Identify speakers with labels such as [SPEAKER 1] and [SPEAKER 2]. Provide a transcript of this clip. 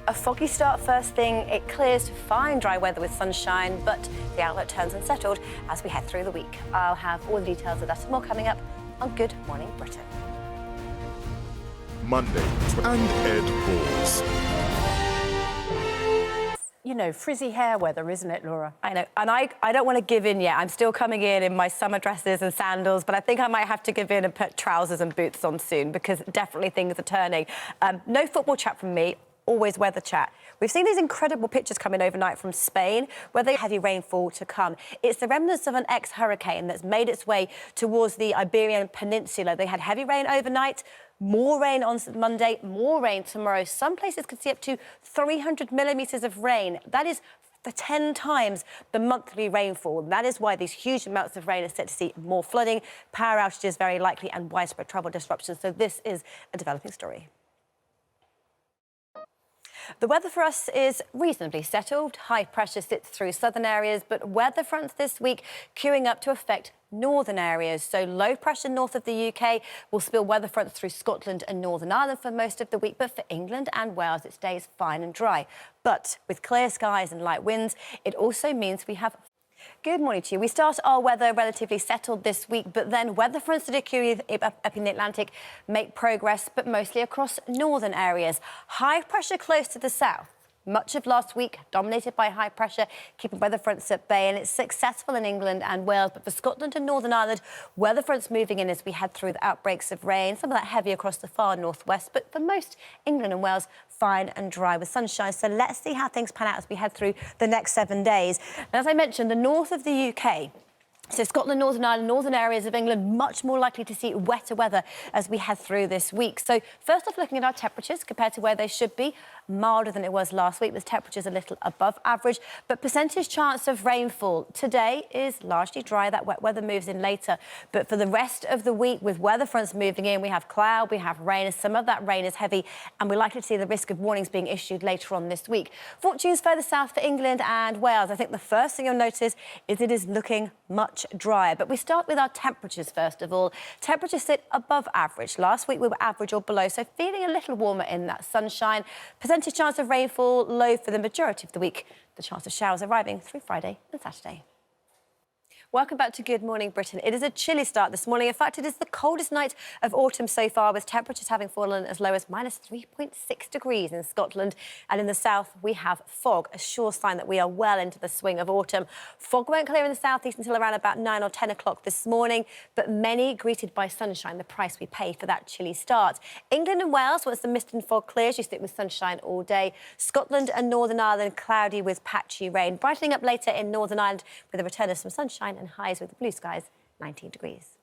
[SPEAKER 1] A foggy start first thing. It clears to fine dry weather with sunshine, but the outlook turns unsettled as we head through the week. I'll have all the details of that and more coming up on Good Morning Britain.
[SPEAKER 2] Monday and Ed Balls.
[SPEAKER 3] You know, frizzy hair weather, isn't it, Laura?
[SPEAKER 1] I know, and I don't want to give in yet. I'm still coming in my summer dresses and sandals, but I think I might have to give in and put trousers and boots on soon because definitely things are turning. No football chat from me. Always weather chat. We've seen these incredible pictures coming overnight from Spain where they have heavy rainfall to come. It's the remnants of an ex-hurricane that's made its way towards the Iberian Peninsula. They had heavy rain overnight, more rain on Monday, more rain tomorrow. Some places could see up to 300 millimetres of rain. That is 10 times the monthly rainfall. That is why these huge amounts of rain are set to see more flooding, power outages very likely and widespread travel disruptions. So this is a developing story. The weather for us is reasonably settled. High pressure sits through southern areas, but weather fronts this week queuing up to affect northern areas. So low pressure north of the UK will spill weather fronts through Scotland and Northern Ireland for most of the week, but for England and Wales it stays fine and dry. But with clear skies and light winds, it also means we have... Good morning to you. We start our weather relatively settled this week, but then weather fronts that occur up in the Atlantic make progress, but mostly across northern areas. High pressure close to the south. Much of last week dominated by high pressure, keeping weather fronts at bay, and it's successful in England and Wales. But for Scotland and Northern Ireland, weather fronts moving in as we head through the outbreaks of rain, some of that heavy across the far northwest. But for most, England and Wales, fine and dry with sunshine. So let's see how things pan out as we head through the next 7 days. And as I mentioned, the north of the UK, so Scotland, Northern Ireland, northern areas of England, much more likely to see wetter weather as we head through this week. So first off, looking at our temperatures compared to where they should be, milder than it was last week with temperatures a little above average, but percentage chance of rainfall today is largely dry. That wet weather moves in later. But for the rest of the week, with weather fronts moving in, we have cloud, we have rain, and some of that rain is heavy, and we're likely to see the risk of warnings being issued later on this week. Fortunes further south for England and Wales. I think the first thing you'll notice is it is looking much drier. But we start with our temperatures first of all. Temperatures sit above average. Last week we were average or below, so feeling a little warmer in that sunshine. Percentage chance of rainfall low for the majority of the week. The chance of showers arriving through Friday and Saturday. Welcome back to Good Morning Britain. It is a chilly start this morning. In fact, it is the coldest night of autumn so far, with temperatures having fallen as low as minus 3.6 degrees in Scotland. And in the south, we have fog, a sure sign that we are well into the swing of autumn. Fog won't clear in the southeast until around about 9 or 10 o'clock this morning, but many greeted by sunshine, the price we pay for that chilly start. England and Wales, once the mist and fog clears, you stick with sunshine all day. Scotland and Northern Ireland, cloudy with patchy rain. Brightening up later in Northern Ireland with a return of some sunshine and highs with the blue skies, 19 degrees.